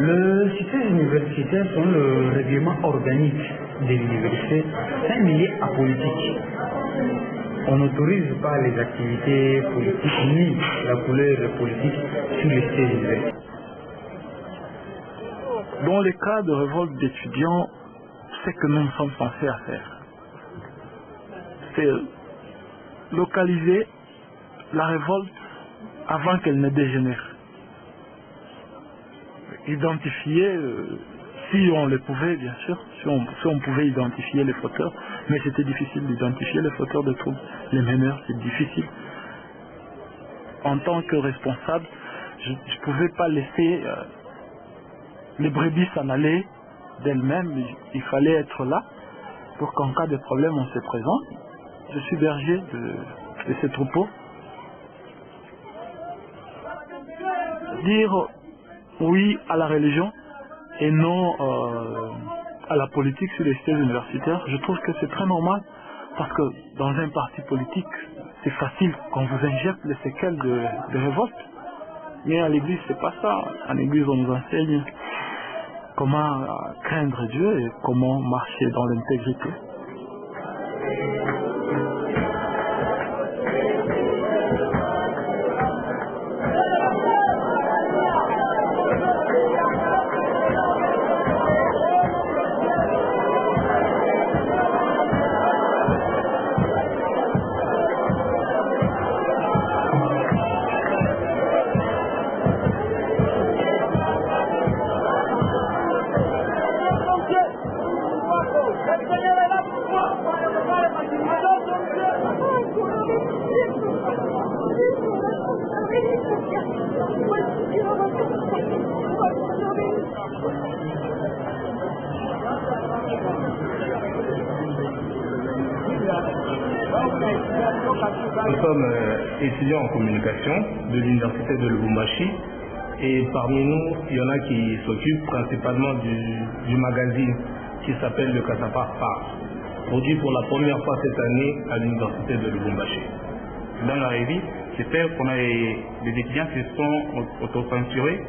Le système universitaire, selon le règlement organique de l'université, c'est un milieu apolitique. On n'autorise pas les activités politiques ni la couleur politique sur les sièges universitaires. Dans les cas de révolte d'étudiants, ce que nous sommes censés faire, c'est localiser la révolte avant qu'elle ne dégénère. Identifier, si on le pouvait bien sûr, si on pouvait identifier les fauteurs, mais c'était difficile d'identifier les fauteurs de troubles. Les meneurs, c'est difficile. En tant que responsable, je ne pouvais pas laisser les brebis s'en aller d'elles-mêmes. Il fallait être là pour qu'en cas de problème on se présente. Je suis berger de ces troupeaux. Dire oui à la religion et non à la politique sur les sièges universitaires, je trouve que c'est très normal parce que dans un parti politique, c'est facile qu'on vous injecte les séquelles de révolte. Mais à l'église, c'est pas ça. À l'église, on nous enseigne comment craindre Dieu et comment marcher dans l'intégrité. Nous sommes étudiants en communication de l'université de Lubumbashi et parmi nous, il y en a qui s'occupent principalement du magazine qui s'appelle le Kasapar Par, produit pour la première fois cette année à l'université de Lubumbashi. Dans la revue, j'espère qu'on a des étudiants qui se sont autocensurés,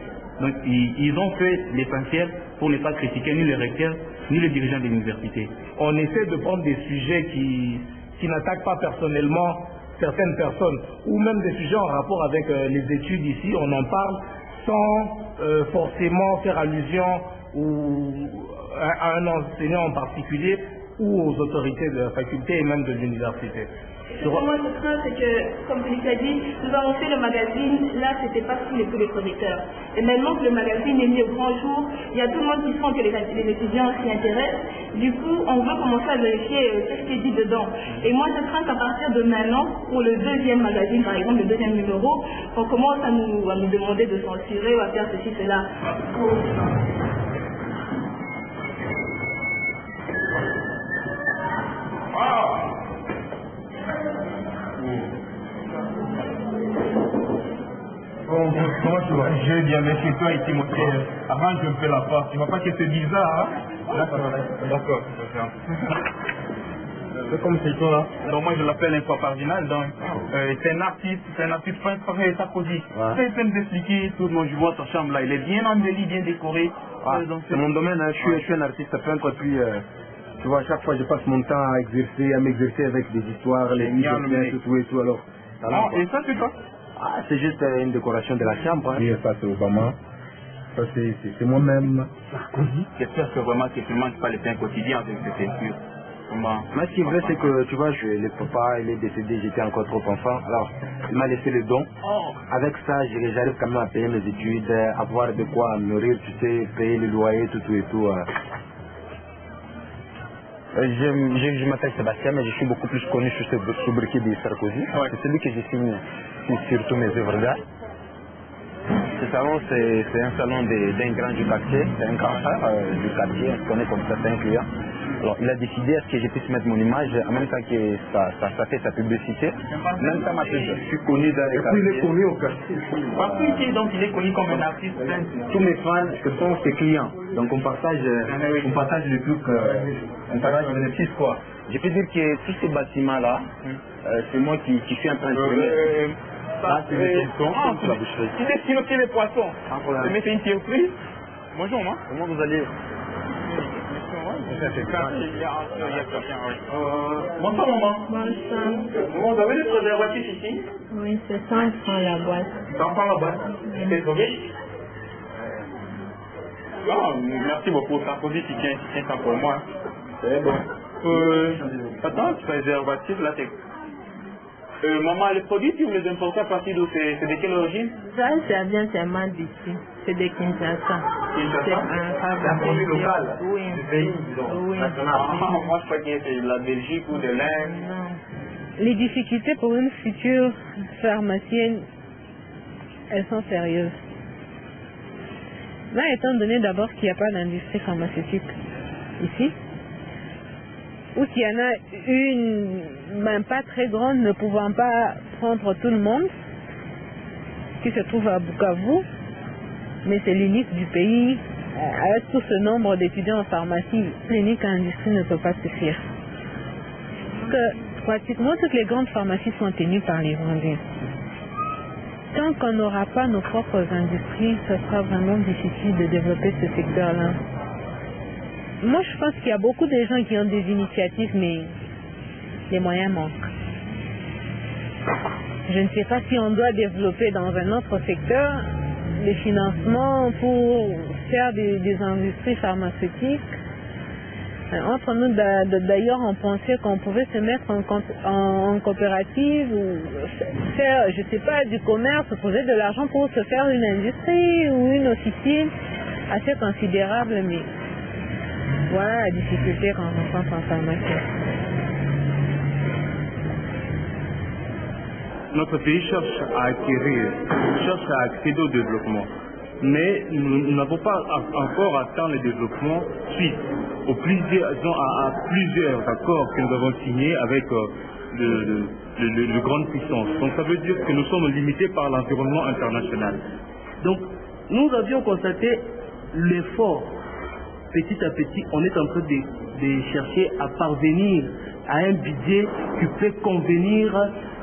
donc ils ont fait l'essentiel pour ne pas critiquer ni les recteurs ni les dirigeants de l'université. On essaie de prendre des sujets qui n'attaquent pas personnellement certaines personnes, ou même des sujets en rapport avec les études ici, on en parle sans forcément faire allusion à un enseignant en particulier ou aux autorités de la faculté et même de l'université. Moi, je crains, c'est que, comme Félix a dit, nous avons fait le magazine, là, c'était pas sous tous les chroniqueurs. Et maintenant que le magazine est mis au grand jour, il y a tout le monde qui sent que les étudiants s'y intéressent. Du coup, on veut commencer à vérifier ce qui est dit dedans. Et moi, je crains qu'à partir de maintenant, pour le deuxième magazine, par exemple, le deuxième numéro, on commence à nous demander de censurer ou à faire ceci, cela. Comment tu vas? Je vais bien, mais chez toi et Timothée, arrange un peu la porte. Tu vois pas que c'est bizarre, hein? D'accord. C'est comme c'est toi, là. Donc moi je l'appelle un papardinal, donc c'est un artiste peintre et Sarkozy. C'est en train d'expliquer tout le monde, je vois ta chambre là, il est bien embelli, bien décoré. C'est mon domaine, hein. Je suis un artiste peintre, puis tu vois, à chaque fois je passe mon temps à m'exercer avec des histoires, les dessins, tout et tout, alors. Et ça c'est quoi? C'est juste une décoration de la chambre. Hein. Oui, ça c'est Obama. Ça c'est moi-même. Sarkozy. J'espère que vraiment que tu ne manges pas les pains quotidiens avec cette peinture. Mais ce qui est vrai, c'est que tu vois, le papa il est décédé, j'étais encore trop enfant. Alors, il m'a laissé le don. Avec ça, j'arrive quand même à payer mes études, avoir de quoi me nourrir, tu sais, payer le loyer, tout et tout. Je m'appelle Sébastien, mais je suis beaucoup plus connu sur ce sobriquet de Sarkozy. C'est celui que j'ai signé sur tous mes œuvres d'art. Ce salon, c'est un salon d'un grand du quartier, c'est un grand frère du quartier, on se connaît comme ça, c'est un client. Alors, il a décidé à ce que je puisse mettre mon image en même temps que ça fait sa publicité. Même ça m'a fait, je suis connu dans les quartiers. Il est connu au quartier. Parce donc il est connu comme un artiste. Tous mes fans, ce sont ses clients. Donc on partage le truc, on partage le bénéfice quoi. Je peux dire que tous ces bâtiments-là, c'est moi qui suis en train de Il est styloté les poissons. Mais c'est une surprise. Bonjour, maman. Comment vous allez? Bonsoir, maman. Bonsoir. Maman, vous avez des préservatifs ici? Oui, c'est 100 francs la boîte. 100 francs la boîte. C'est trouvé? Ah, merci beaucoup. Sarkozy, tu tiens ça pour moi. C'est bon. Attends, préservatif, là, c'est... maman, les produits, tu les importes à partir d'où? C'est de quelle origine? Ça vient seulement d'ici. C'est de Kinshasa. C'est un produit local oui. du pays, disons, Oui. national. Moi, je crois que c'est de la Belgique ou de l'Inde. Non. Les difficultés pour une future pharmacienne, elles sont sérieuses. Là, étant donné d'abord qu'il n'y a pas d'industrie pharmaceutique ici, ou qu'il y en a une, même pas très grande, ne pouvant pas prendre tout le monde, qui se trouve à Bukavu, mais c'est l'unique du pays, avec tout ce nombre d'étudiants en pharmacie, l'unique industrie ne peut pas suffire. Parce que pratiquement toutes les grandes pharmacies sont tenues par les Rwandais. Tant qu'on n'aura pas nos propres industries, ce sera vraiment difficile de développer ce secteur-là. Moi, je pense qu'il y a beaucoup de gens qui ont des initiatives, mais les moyens manquent. Je ne sais pas si on doit développer dans un autre secteur les financements pour faire des industries pharmaceutiques. Entre nous, d'ailleurs, on pensait qu'on pouvait se mettre en coopérative ou faire, je ne sais pas, du commerce, poser de l'argent pour se faire une industrie ou une officine assez considérable, mais voilà la difficulté qu'on rencontre en pharmacie. Notre pays cherche à acquérir, cherche à accéder au développement. Mais nous n'avons pas encore atteint le développement suite à plusieurs accords que nous avons signés avec de grandes puissances. Donc ça veut dire que nous sommes limités par l'environnement international. Donc nous avions constaté l'effort. Petit à petit, on est en train de chercher à parvenir à un budget qui peut convenir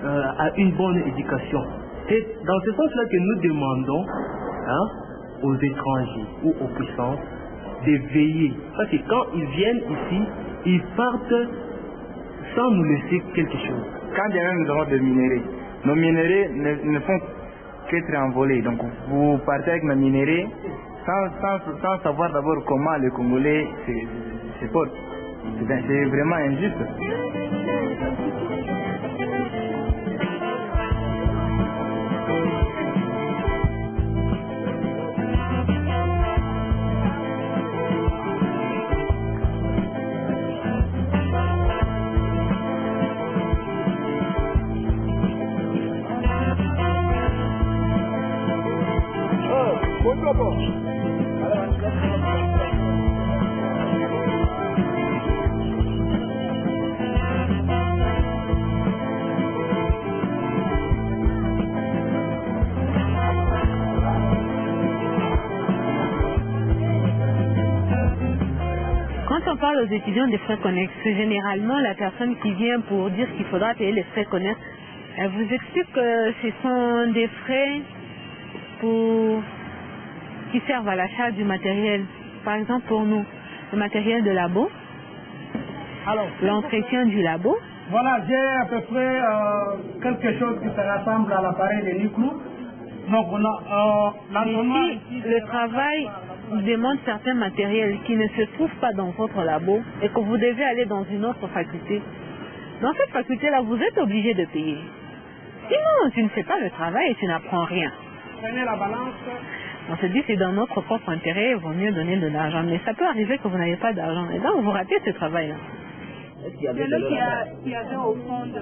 à une bonne éducation. C'est dans ce sens-là que nous demandons aux étrangers ou aux puissances de veiller. Parce que quand ils viennent ici, ils partent sans nous laisser quelque chose. Quand bien même nous avons des minéraux, nos minéraux ne font qu'être envolés. Donc vous partez avec nos minéraux sans savoir d'abord comment les Congolais se portent. C'est vraiment injuste. Quand on parle aux étudiants des frais connexes, c'est généralement la personne qui vient pour dire qu'il faudra payer les frais connexes. Elle vous explique que ce sont des frais qui servent à l'achat du matériel. Par exemple, pour nous, le matériel de labo, l'entretien du labo. Voilà, j'ai à peu près quelque chose qui se rassemble à l'appareil de Niclou. Donc on a ici, le travail demande certains matériels qui ne se trouvent pas dans votre labo et que vous devez aller dans une autre faculté. Dans cette faculté-là, vous êtes obligé de payer. Sinon, tu ne fais pas le travail et tu n'apprends rien. Prenez la balance. On se dit c'est dans notre propre intérêt, il vaut mieux donner de l'argent. Mais ça peut arriver que vous n'avez pas d'argent. Et donc vous ratez ce travail-là. C'est le qui avait au fond de...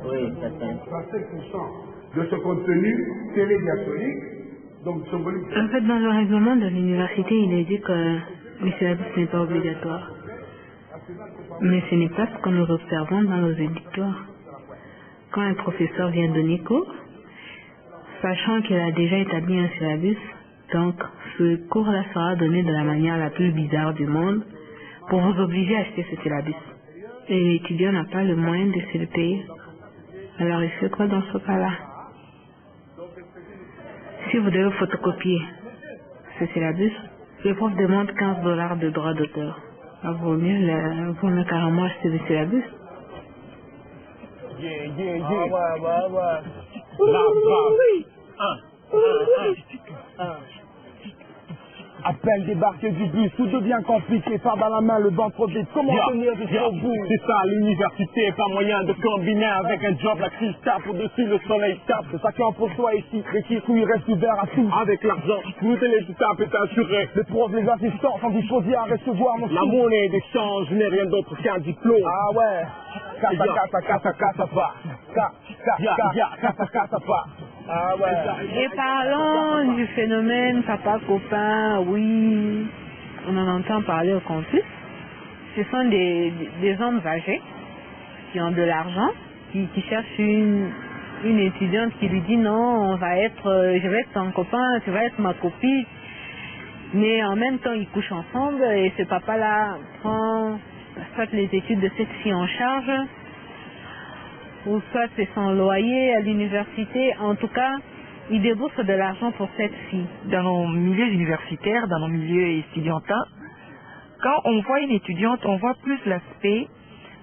Oui, certain. 5% de ce contenu télédiastolique, donc symbolique. En fait, dans le règlement de l'université, il est dit que le syllabus n'est pas obligatoire. Mais ce n'est pas ce que nous observons dans nos édictoires. Quand un professeur vient donner cours, sachant qu'il a déjà établi un syllabus, donc ce cours-là sera donné de la manière la plus bizarre du monde pour vous obliger à acheter ce syllabus. Et l'étudiant n'a pas le moyen de se le payer. Alors il fait quoi dans ce cas-là? Si vous devez photocopier ce syllabus, les profs demandent 15 $ de droits d'auteur. Vaut mieux carrément acheter le syllabus. À peine débarqué du bus, tout devient compliqué, farde à la main, le banc trop vite, comment tenir jusqu'au bout? C'est ça, l'université, pas moyen de combiner avec un job, la crise tape au-dessus, le soleil tape. C'est ça qui en pour toi ici, les qui restent ouverts à tout. Avec l'argent, tout l'équitable est assuré. Les profs, les assistants sont disposés à recevoir mon La monnaie d'échange n'est rien d'autre qu'un diplôme. Ah ouais, kata pas. Ah ouais. Et parlons du phénomène papa-copain, oui, on en entend parler au campus. Ce sont des hommes âgés qui ont de l'argent, qui cherchent une étudiante qui lui dit non, je vais être ton copain, tu vas être ma copine. Mais en même temps, ils couchent ensemble et ce papa-là prend soit les études de cette fille en charge, ou soit c'est son loyer à l'université. En tout cas, il débourse de l'argent pour cette fille. Dans nos milieux universitaires, dans nos milieux étudiantins, quand on voit une étudiante, on voit plus l'aspect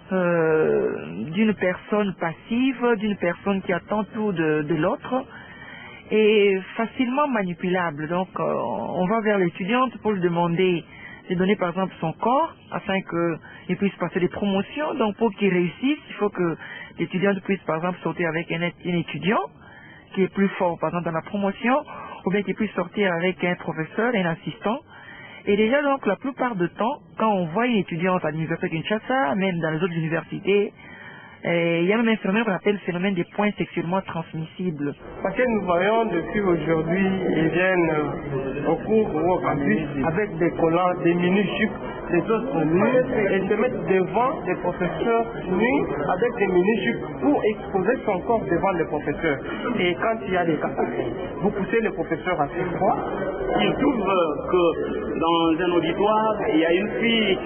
d'une personne passive, d'une personne qui attend tout de l'autre, et facilement manipulable. Donc, on va vers l'étudiante pour lui demander de donner par exemple son corps, afin qu'il puisse passer des promotions. Donc, pour qu'il réussisse, il faut que l'étudiante puisse par exemple sortir avec un étudiant qui est plus fort par exemple dans la promotion, ou bien qu'il puisse sortir avec un professeur, un assistant. Et déjà donc la plupart du temps, quand on voit une étudiante à l'université Kinshasa, même dans les autres universités, il y a même un phénomène qu'on appelle le phénomène des points sexuellement transmissibles. Parce que nous voyons depuis aujourd'hui, ils viennent au cours ou au campus avec des collants, des mini-jupes, des autres nus, et se mettent devant les professeurs nus avec des mini-jupes pour exposer son corps devant les professeurs. Et quand il y a des cas, vous poussez les professeurs à ce point. Il trouve que dans un auditoire, il y a une fille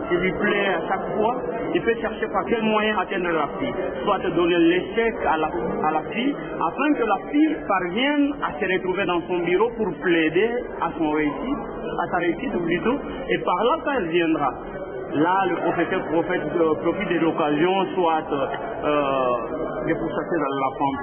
qui lui plaît à chaque fois. Il peut chercher par quel moyen atteindre la fille. Soit donner l'échec à la fille, afin que la fille parvienne à se retrouver dans son bureau pour plaider à sa réussite plutôt, et par là, ça elle viendra. Là, le professeur profite de l'occasion, soit de pourchasser dans la pente.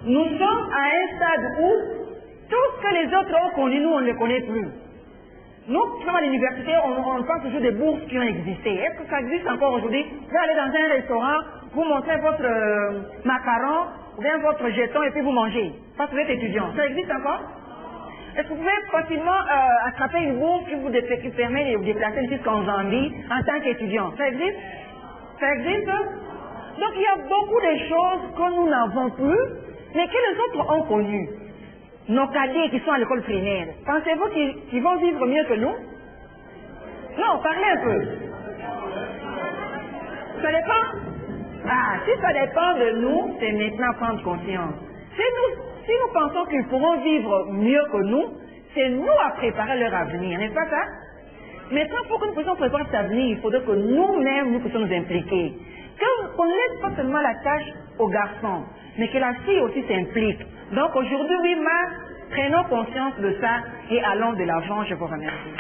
Nous sommes à un stade où tout ce que les autres ont connu, nous, on ne le connaît plus. Nous, qui sommes à l'université, on pense toujours des bourses qui ont existé. Est-ce que ça existe encore aujourd'hui? Vous allez dans un restaurant, vous montrez votre macaron, ou bien votre jeton, et puis vous mangez. Parce que vous êtes étudiant. Ça existe encore? Est-ce que vous pouvez facilement attraper une bourse qui permet de vous déplacer jusqu'en Zambie en tant qu'étudiant? Ça existe? Ça existe? Donc il y a beaucoup de choses que nous n'avons plus, mais que les autres ont connues. Nos cadets qui sont à l'école primaire, pensez-vous qu'ils vont vivre mieux que nous? Non, parlez un peu. Ça dépend? Ah, si ça dépend de nous, c'est maintenant prendre conscience. Si nous pensons qu'ils pourront vivre mieux que nous, c'est nous à préparer leur avenir, n'est-ce pas ça? Maintenant, pour que nous puissions préparer cet avenir, il faudrait que nous-mêmes, nous puissions nous impliquer. Qu'on ne laisse pas seulement la tâche aux garçons, mais que la fille aussi s'implique. Donc aujourd'hui, oui, prenons conscience de ça et allons de l'avant. Je vous remercie.